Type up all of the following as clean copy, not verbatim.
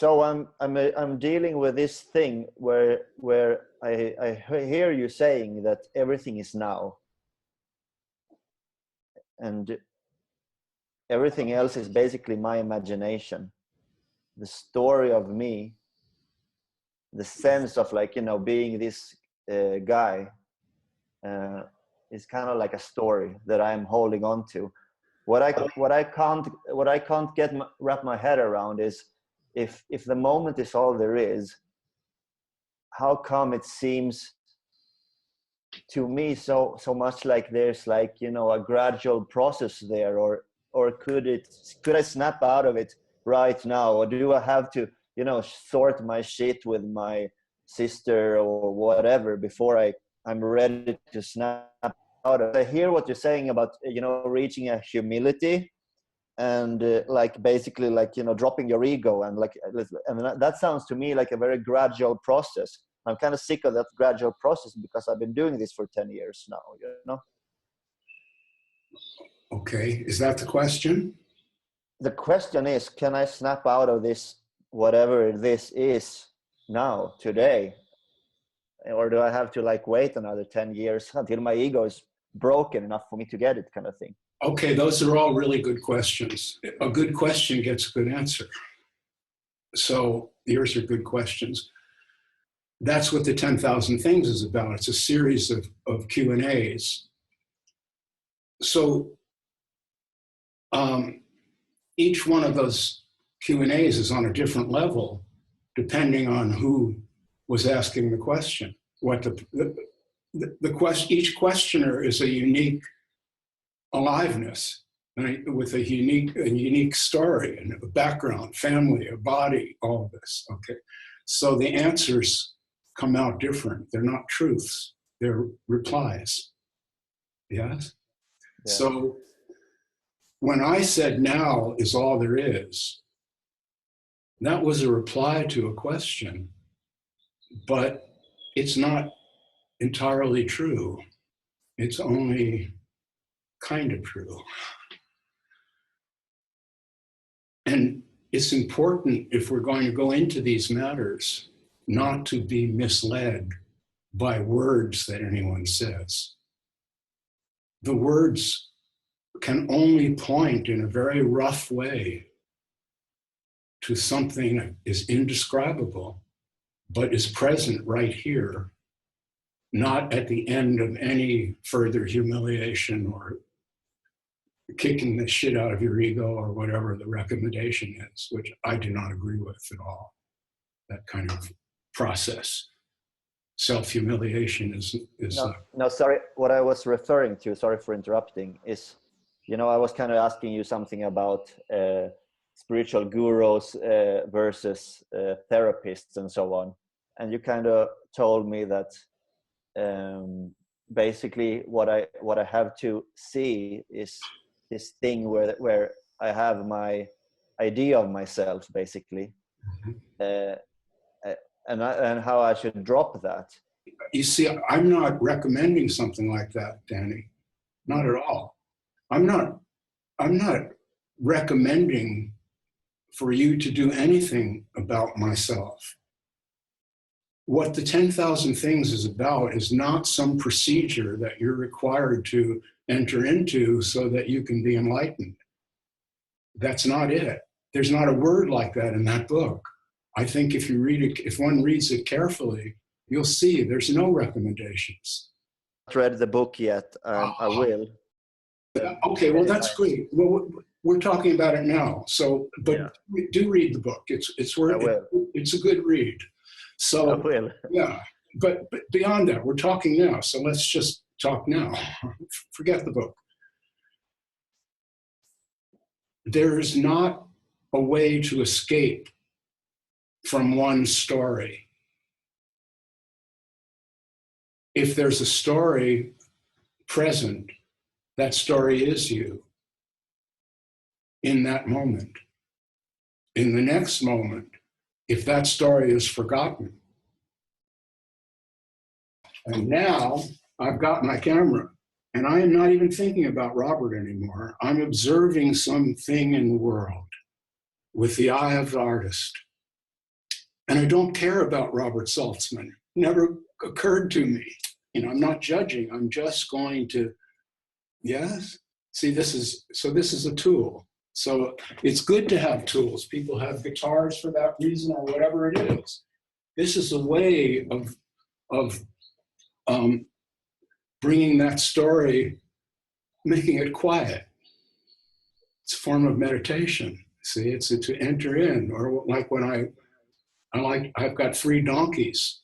So I'm dealing with this thing where I hear you saying that everything is now, and everything else is basically my imagination, the story of me, the sense of, like, you know, being this guy is kind of like a story that I'm holding on to. What I can't wrap my head around is, if the moment is all there is, how come it seems to me so much like there's, like, you know, a gradual process there, or could I snap out of it right now, or do I have to, you know, sort my shit with my sister or whatever before I'm ready to snap out of it? I hear what you're saying about, you know, reaching a humility and like basically, like, you know, dropping your ego, and like, and that sounds to me like a very gradual process. I'm kind of sick of that gradual process because I've been doing this for 10 years now, you know? Okay, is that the question? The question is, can I snap out of this, whatever this is now, today? Or do I have to, like, wait another 10 years until my ego is broken enough for me to get it, kind of thing? Okay, those are all really good questions. A good question gets a good answer. So yours are good questions. That's what the 10,000 Things is about. It's a series of Q&As. So each one of those Q&As is on a different level, depending on who was asking the question. Each questioner is a unique aliveness, with a unique story and a background, family, a body, all of this. Okay, so the answers come out different. They're not truths, they're replies. Yes? Yeah. So when I said now is all there is, that was a reply to a question, but it's not entirely true. It's only kind of true. And it's important, if we're going to go into these matters, not to be misled by words that anyone says. The words can only point in a very rough way to something that is indescribable, but is present right here, not at the end of any further humiliation or kicking the shit out of your ego or whatever the recommendation is, which I do not agree with at all. That kind of process. Self-humiliation is no, sorry. What I was referring to, sorry for interrupting, is, you know, I was kind of asking you something about spiritual gurus versus therapists and so on. And you kind of told me that basically what I have to see is this thing where I have my idea of myself, basically, and how I should drop that. You see, I'm not recommending something like that, Danny. Not at all. I'm not recommending for you to do anything about myself. What the 10,000 Things is about is not some procedure that you're required to enter into so that you can be enlightened. That's not it. There's not a word like that in that book. I think if you read it, if one reads it carefully, you'll see there's no recommendations. I've not read the book yet. I will. Okay, well, that's great. Well, we're talking about it now. So, but yeah, do read the book. It's worth it. It's a good read. So, I will. Yeah, but beyond that, we're talking now. So let's just talk now. Forget the book. There is not a way to escape from one story. If there's a story present, that story is you in that moment. In the next moment, if that story is forgotten. And now I've got my camera and I am not even thinking about Robert anymore. I'm observing something in the world with the eye of the artist. And I don't care about Robert Saltzman. Never occurred to me. I'm not judging. I'm just going to, yes? See, this is a tool. So it's good to have tools. People have guitars for that reason or whatever it is. This is a way of bringing that story, making it quiet. It's a form of meditation. See, it's to enter in, or like when I've got 3 donkeys.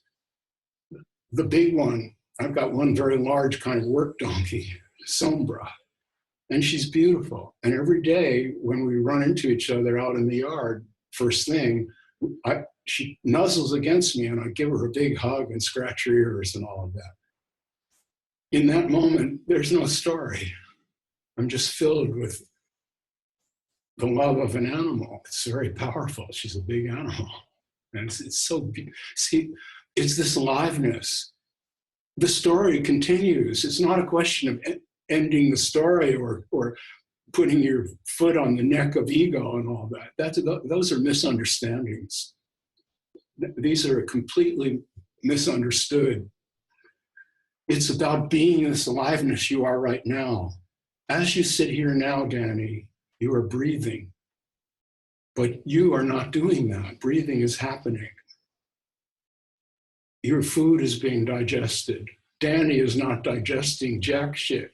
The big one, I've got one very large kind of work donkey, Sombra, and she's beautiful. And every day when we run into each other out in the yard, first thing, she nuzzles against me and I give her a big hug and scratch her ears and all of that. In that moment, there's no story. I'm just filled with the love of an animal. It's very powerful. She's a big animal. And it's so, see, it's this aliveness. The story continues. It's not a question of ending the story or putting your foot on the neck of ego and all that. Those are misunderstandings. These are completely misunderstood. It's about being this aliveness you are right now. As you sit here now, Danny, you are breathing. But you are not doing that. Breathing is happening. Your food is being digested. Danny is not digesting jack shit.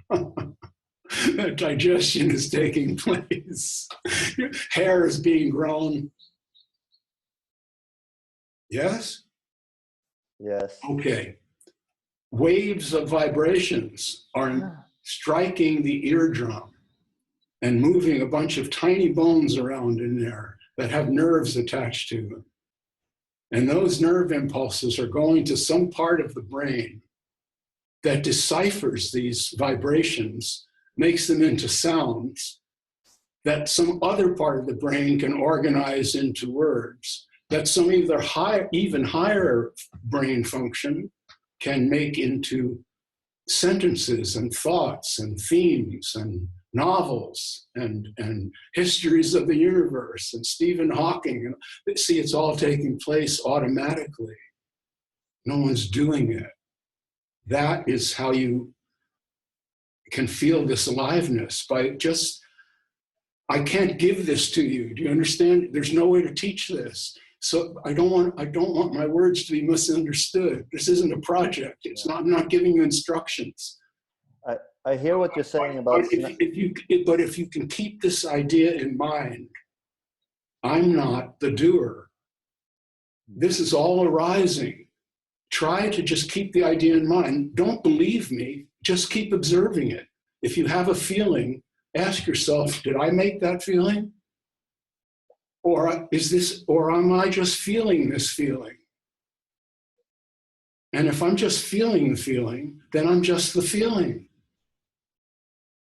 That digestion is taking place. Your hair is being grown. Yes? Yes. Okay. Waves of vibrations are striking the eardrum and moving a bunch of tiny bones around in there that have nerves attached to them. And those nerve impulses are going to some part of the brain that deciphers these vibrations, makes them into sounds that some other part of the brain can organize into words, that some even higher brain function can make into sentences and thoughts and themes and novels and histories of the universe and Stephen Hawking. And see, it's all taking place automatically. No one's doing it. That is how you can feel this aliveness, by just, I can't give this to you. Do you understand? There's no way to teach this. So I don't want my words to be misunderstood. This isn't a project. It's not, I'm not giving you instructions. I hear what you're saying about. But if you can keep this idea in mind, I'm not the doer. This is all arising. Try to just keep the idea in mind. Don't believe me. Just keep observing it. If you have a feeling, ask yourself, did I make that feeling? Or am I just feeling this feeling? And if I'm just feeling the feeling, then I'm just the feeling.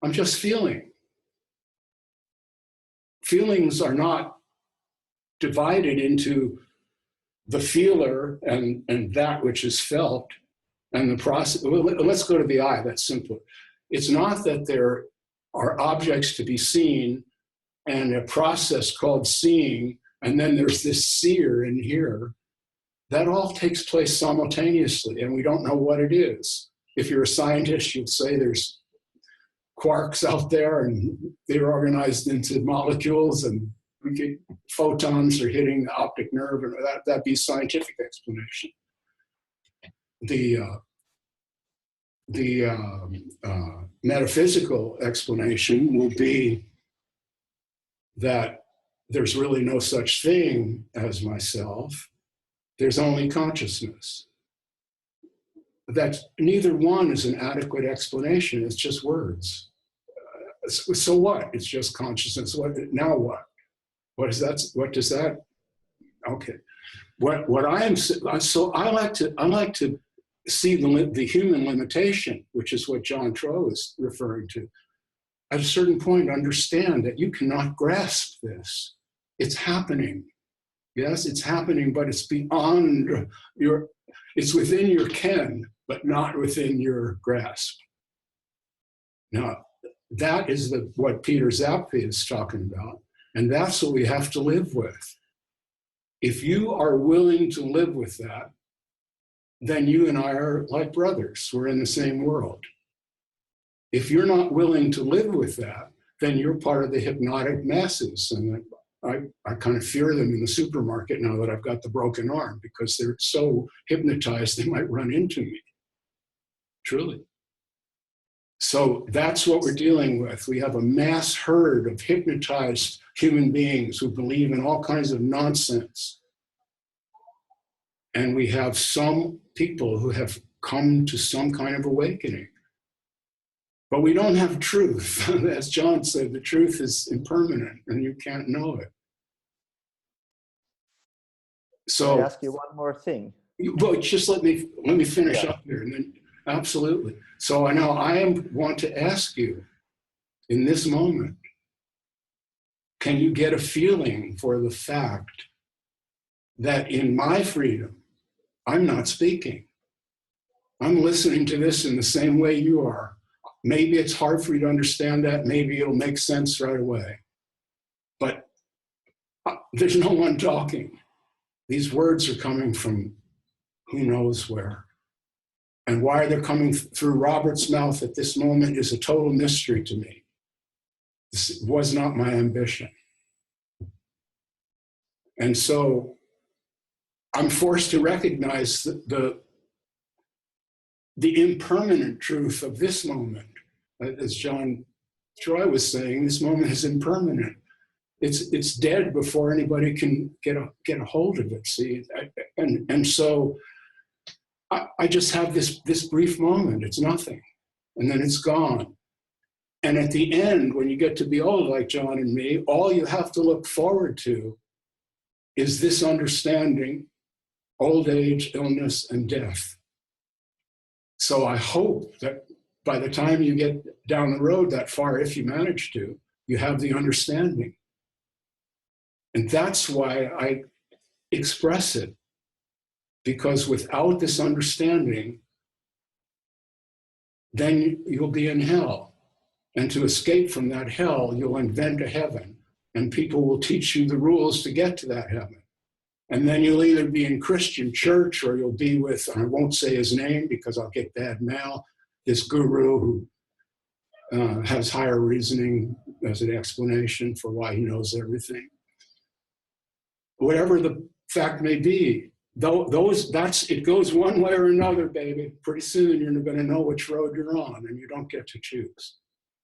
I'm just feeling. Feelings are not divided into the feeler and that which is felt and the process. Well, let's go to the eye, that's simpler. It's not that there are objects to be seen and a process called seeing, and then there's this seer in here. That all takes place simultaneously, and we don't know what it is. If you're a scientist, you'd say there's quarks out there, and they're organized into molecules, and photons are hitting the optic nerve, and that'd be scientific explanation. The metaphysical explanation will be that there's really no such thing as myself. There's only consciousness. That neither one is an adequate explanation. It's just words. So what? It's just consciousness. Now what? What is that? What does that? Okay. What I am. So I like to see the human limitation, which is what John Tro is referring to. At a certain point, understand that you cannot grasp this. It's happening. Yes, it's happening, but it's beyond it's within your ken, but not within your grasp. Now, that is what Peter Zapfe is talking about, and that's what we have to live with. If you are willing to live with that, then you and I are like brothers. We're in the same world. If you're not willing to live with that, then you're part of the hypnotic masses. And I kind of fear them in the supermarket now that I've got the broken arm, because they're so hypnotized they might run into me. Truly. So that's what we're dealing with. We have a mass herd of hypnotized human beings who believe in all kinds of nonsense. And we have some people who have come to some kind of awakening. But we don't have truth. As John said, the truth is impermanent and you can't know it. So Can I ask you one more thing? But just let me finish up here, and then absolutely. So now want to ask you in this moment, can you get a feeling for the fact that in my freedom, I'm not speaking. I'm listening to this in the same way you are. Maybe it's hard for you to understand that. Maybe it'll make sense right away. But there's no one talking. These words are coming from who knows where. And why they're coming through Robert's mouth at this moment is a total mystery to me. This was not my ambition. And so I'm forced to recognize the impermanent truth of this moment. As John Troy was saying, this moment is impermanent. It's dead before anybody can get a hold of it. See, and so I just have this brief moment. It's nothing, and then it's gone. And at the end, when you get to be old, like John and me, all you have to look forward to is this understanding: old age, illness, and death. So I hope that by the time you get down the road that far, if you manage to, you have the understanding. And that's why I express it, because without this understanding, then you'll be in hell. And to escape from that hell, you'll invent a heaven, and people will teach you the rules to get to that heaven. And then you'll either be in Christian church, or you'll be with, I won't say his name because I'll get bad mail, this guru who has higher reasoning as an explanation for why he knows everything. Whatever the fact may be, it goes one way or another, baby. Pretty soon you're going to know which road you're on, and you don't get to choose.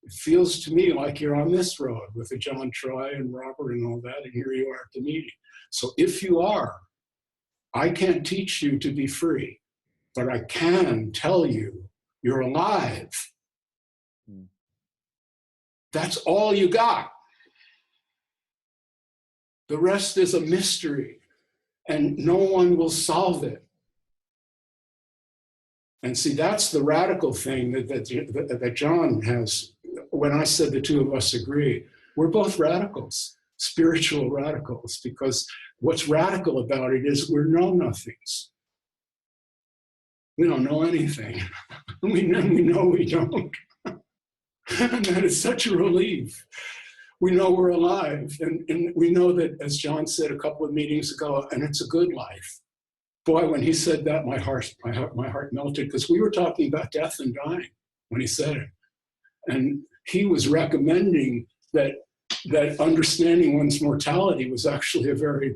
It feels to me like you're on this road with the John Troy and Robert and all that, and here you are at the meeting. So if you are, I can't teach you to be free, but I can tell you you're alive. That's all you got. The rest is a mystery, and no one will solve it. And see, that's the radical thing that John has. When I said the two of us agree, we're both radicals, spiritual radicals, because what's radical about it is we're know-nothings. We don't know anything. We know we don't. And that is such a relief. We know we're alive, and we know that, as John said a couple of meetings ago, and it's a good life. Boy, when he said that, my heart melted, because we were talking about death and dying when he said it. And he was recommending that understanding one's mortality was actually a very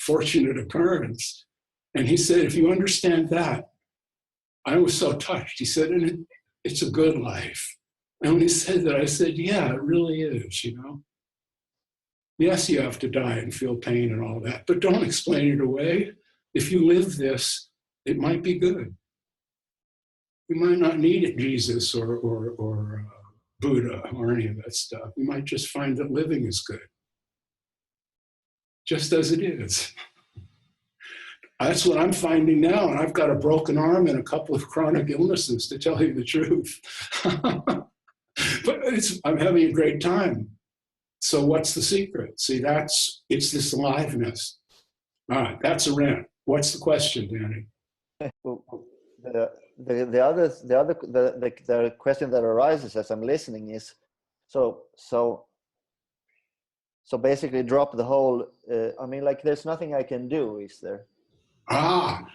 fortunate occurrence. And he said, if you understand that, I was so touched. He said, and it's a good life. And when he said that, I said, yeah, it really is, you know. Yes, you have to die and feel pain and all that, but don't explain it away. If you live this, it might be good. You might not need it, Jesus or Buddha or any of that stuff. You might just find that living is good, just as it is. That's what I'm finding now, and I've got a broken arm and a couple of chronic illnesses, to tell you the truth. But I'm having a great time. So what's the secret? See, it's this aliveness. All right, that's a rant. What's the question, Danny? The question that arises as I'm listening is, so So basically drop the whole, I mean, like there's nothing I can do, is there?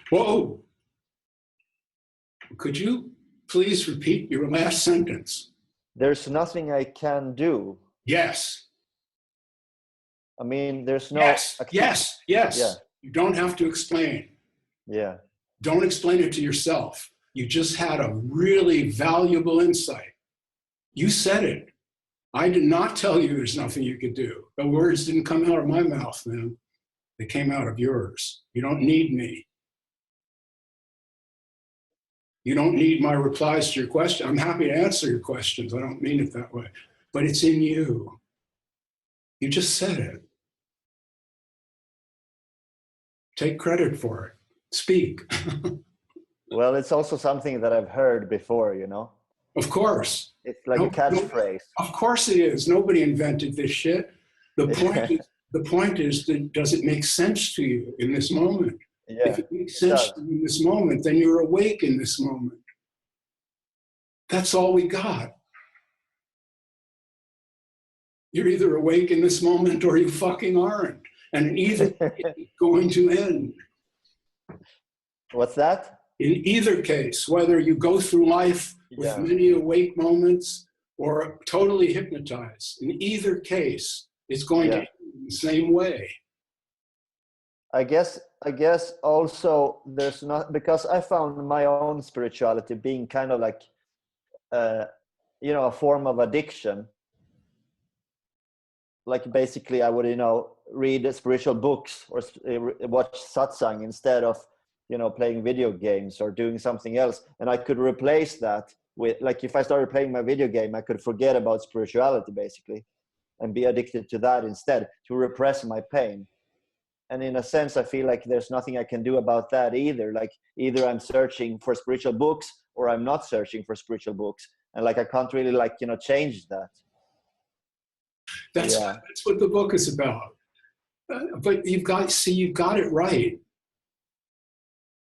Whoa. Could you please repeat your last sentence? There's nothing I can do. Yes. I mean, there's no... Yes. Yeah. You don't have to explain. Yeah. Don't explain it to yourself. You just had a really valuable insight. You said it. I did not tell you there's nothing you could do. The words didn't come out of my mouth, man. They came out of yours. You don't need me. You don't need my replies to your question. I'm happy to answer your questions. I don't mean it that way. But it's in you. You just said it. Take credit for it. Speak. Well, it's also something that I've heard before, you know? Of course. It's like a catchphrase. Of course it is. Nobody invented this shit. The point is that does it make sense to you in this moment? Yeah, if it makes sense to you in this moment, then you're awake in this moment. That's all we got. You're either awake in this moment or you fucking aren't. And either it's going to end. What's that? In either case, whether you go through life with many awake moments or totally hypnotized, in either case, it's going to end in the same way. I guess also there's not, because I found my own spirituality being kind of like, you know, a form of addiction. Like basically I would, you know, read spiritual books or watch satsang instead of, you know, playing video games or doing something else. And I could replace that with, like, if I started playing my video game, I could forget about spirituality basically and be addicted to that instead, to repress my pain. And in a sense, I feel like there's nothing I can do about that either. Like either I'm searching for spiritual books or I'm not searching for spiritual books. And like, I can't really, like, you know, change that. That's what the book is about. But you've got it right.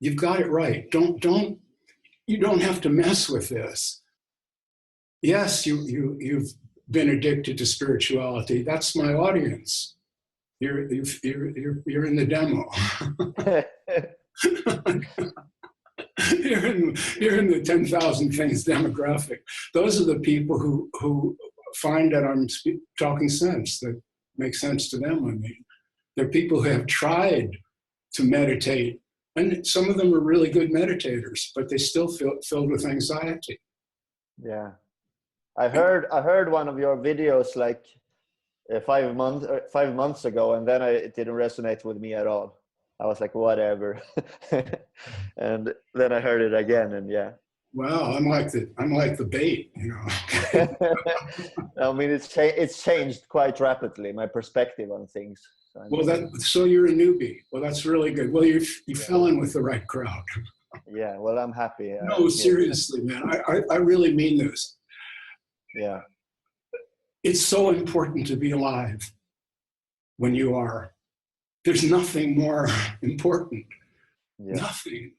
You've got it right. You don't have to mess with this. Yes, you've been addicted to spirituality. That's my audience. You're in the demo. you're in the 10,000 things demographic. Those are the people who find that I'm talking sense, that makes sense to them. I mean, they're people who have tried to meditate, and some of them are really good meditators, but they still feel filled with anxiety. Yeah, I heard one of your videos like 5 months ago, and then it didn't resonate with me at all. I was like, whatever. And then I heard it again, and yeah. Well, I'm like the bait, you know. I mean, it's changed quite rapidly, my perspective on things. So you're a newbie. Well, that's really good. Well, you fell in with the right crowd. Yeah. Well, I'm happy. No, seriously, man. I really mean this. Yeah. It's so important to be alive when you are. There's nothing more important. Yeah. Nothing.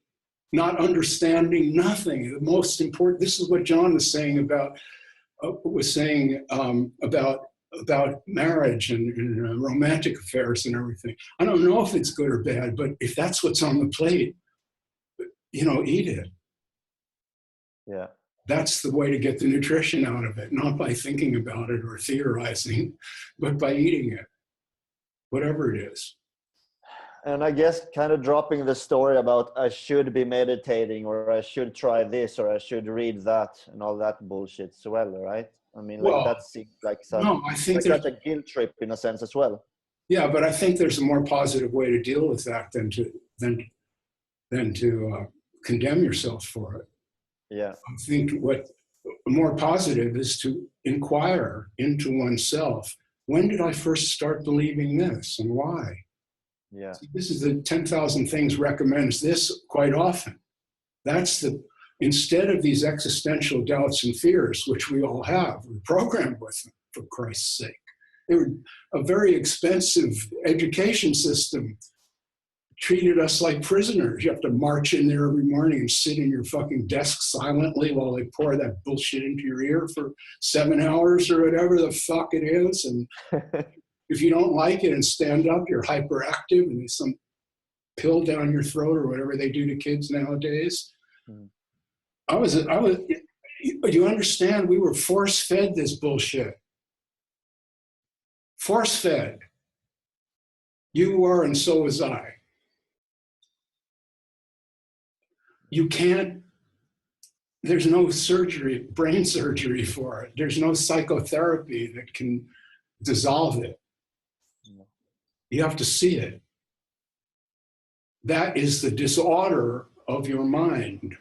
Not understanding, nothing. The most important, this is what John was saying about marriage and romantic affairs and everything. I don't know if it's good or bad, but if that's what's on the plate, you know, eat it. Yeah. That's the way to get the nutrition out of it, not by thinking about it or theorizing, but by eating it, whatever it is. And I guess kind of dropping the story about I should be meditating or I should try this or I should read that and all that bullshit as well, right? I mean, like, that seems like such a guilt trip in a sense as well. Yeah, but I think there's a more positive way to deal with that than to condemn yourself for it. Yeah. I think what more positive is to inquire into oneself. When did I first start believing this and why? Yeah. See, this is the 10,000 Things recommends this quite often. Instead of these existential doubts and fears, which we all have, we're programmed with them, for Christ's sake. They were a very expensive education system. Treated us like prisoners. You have to march in there every morning and sit in your fucking desk silently while they pour that bullshit into your ear for 7 hours or whatever the fuck it is. And If you don't like it and stand up, you're hyperactive and there's some pill down your throat or whatever they do to kids nowadays. Mm. You understand, we were force-fed this bullshit. Force-fed. You were, and so was I. You can't, there's no surgery, brain surgery for it. There's no psychotherapy that can dissolve it. You have to see it. That is the disorder of your mind.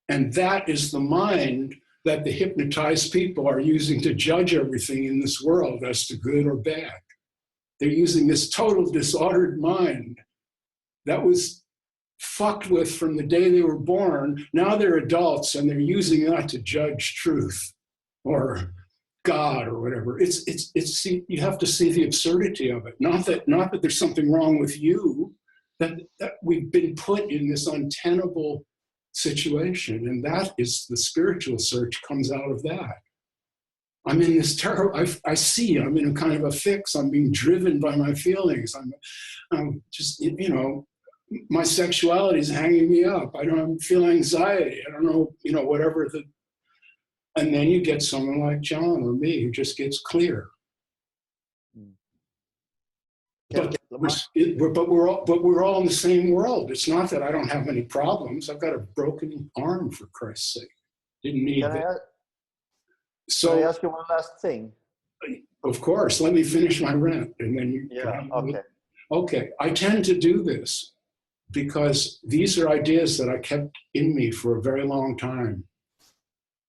And that is the mind that the hypnotized people are using to judge everything in this world as to good or bad. They're using this total disordered mind that was fucked with from the day they were born. Now they're adults and they're using that to judge truth or God or whatever. See, you have to see the absurdity of it. Not that there's something wrong with you, that we've been put in this untenable situation, and that is the spiritual search comes out of that. I'm in this terrible, I see I'm in a kind of a fix. I'm being driven by my feelings. I'm just, you know, my sexuality is hanging me up. I feel anxiety. I don't know, you know, whatever and then you get someone like John or me who just gets clear. But we're all in the same world. It's not that I don't have any problems. I've got a broken arm, for Christ's sake. Didn't need that. Can I ask you one last thing? Of course. Let me finish my rant, and then you. Yeah. Okay. Okay. I tend to do this because these are ideas that I kept in me for a very long time,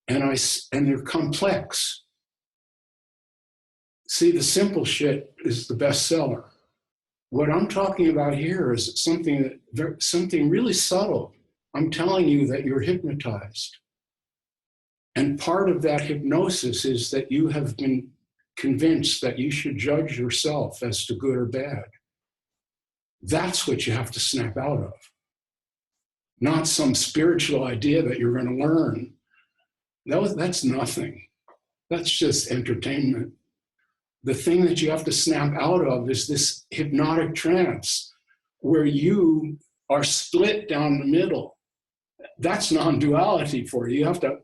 and they're complex. See, the simple shit is the bestseller. What I'm talking about here is something really subtle. I'm telling you that you're hypnotized. And part of that hypnosis is that you have been convinced that you should judge yourself as to good or bad. That's what you have to snap out of. Not some spiritual idea that you're going to learn. That's nothing. That's just entertainment. The thing that you have to snap out of is this hypnotic trance where you are split down the middle. That's non-duality for you. You have to,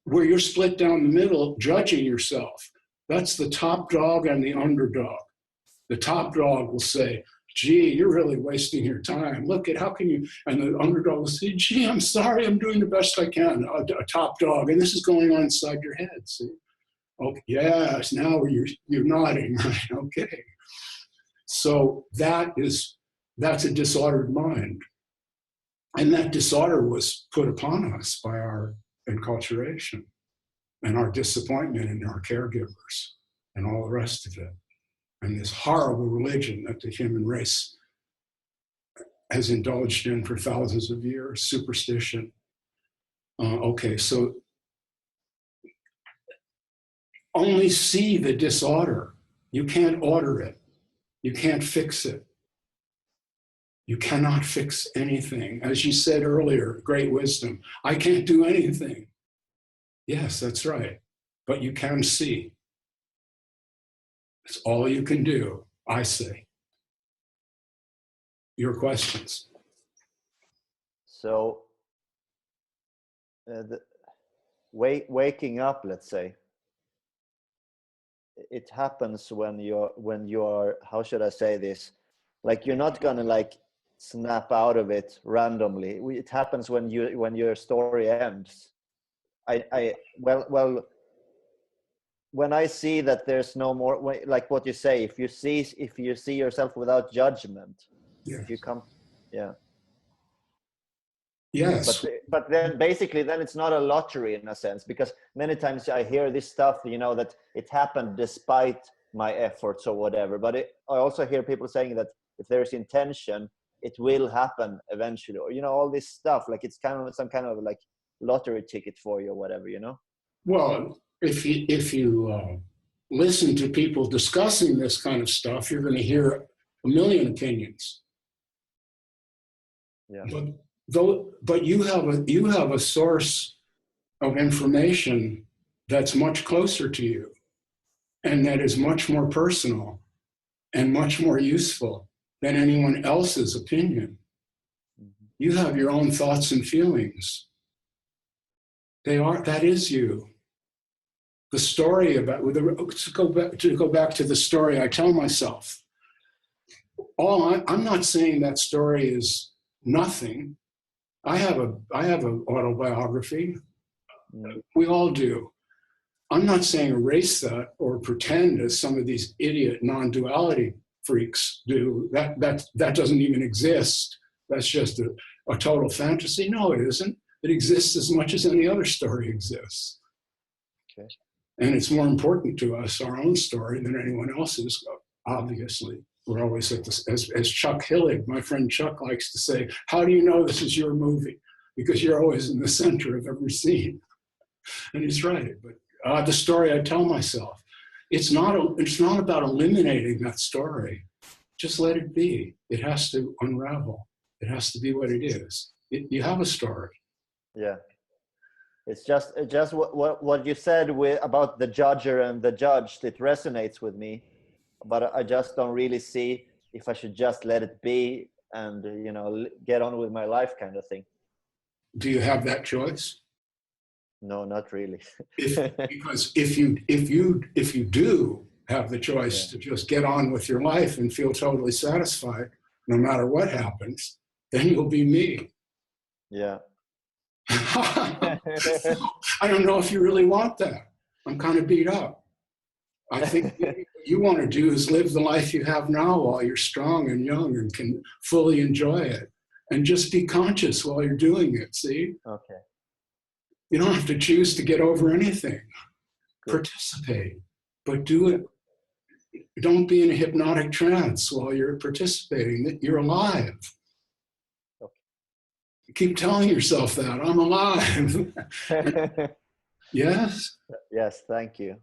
where you're split down the middle, judging yourself. That's the top dog and the underdog. The top dog will say, gee, you're really wasting your time. Look at how can you, and the underdog will say, gee, I'm sorry, I'm doing the best I can, a top dog. And this is going on inside your head, see? Okay, yes, now you're nodding, right? Okay. So that's a disordered mind. And that disorder was put upon us by our enculturation and our disappointment in our caregivers and all the rest of it. And this horrible religion that the human race has indulged in for thousands of years, superstition. Okay, so only see the disorder. You can't order it. You can't fix it. You cannot fix anything. As you said earlier, great wisdom. I can't do anything. Yes, that's right. But you can see. It's all you can do, I say. Your questions. So, waking up, let's say, it happens when you're, how should I say this? Like, you're not gonna like snap out of it randomly. It happens when your story ends. Well, when I see that there's no more, like what you say, if you see yourself without judgment, Yes. if you come, yeah. Yes. But then basically then it's not a lottery in a sense, because many times I hear this stuff, you know, that it happened despite my efforts or whatever. But I also hear people saying that if there's intention, it will happen eventually, or, you know, all this stuff, like it's kind of some kind of like lottery ticket for you or whatever, you know? Well, if you listen to people discussing this kind of stuff, you're going to hear a million opinions. Yeah. But you have a source of information that's much closer to you. and that is much more personal and much more useful than anyone else's opinion. You have your own thoughts and feelings. That is you. The story about, to go back to the story I tell myself, I'm not saying that story is nothing. I have an autobiography. We all do. I'm not saying erase that or pretend, as some of these idiot non-duality freaks do. That doesn't even exist. That's just a total fantasy. No, it isn't. It exists as much as any other story exists. Okay. And it's more important to us, our own story, than anyone else's, obviously. We're always at this, as Chuck Hillig, my friend Chuck, likes to say, how do you know this is your movie? Because you're always in the center of every scene. And he's right. But the story I tell myself, it's not about eliminating that story. Just let it be. It has to unravel. It has to be what it is. You have a story. Yeah. It's just what you said about the judger and the judged. It resonates with me, but I just don't really see if I should just let it be and, you know, get on with my life, kind of thing. Do you have that choice? No, not really. Because if you do have the choice to just get on with your life and feel totally satisfied, no matter what happens, then you'll be me. Yeah. I don't know if you really want that. I'm kind of beat up. I think what you want to do is live the life you have now while you're strong and young and can fully enjoy it. And just be conscious while you're doing it, see? Okay. You don't have to choose to get over anything. Good. Participate, but do it. Don't be in a hypnotic trance while you're participating, that you're alive. Okay. Keep telling yourself that, I'm alive. Yes? Yes, thank you.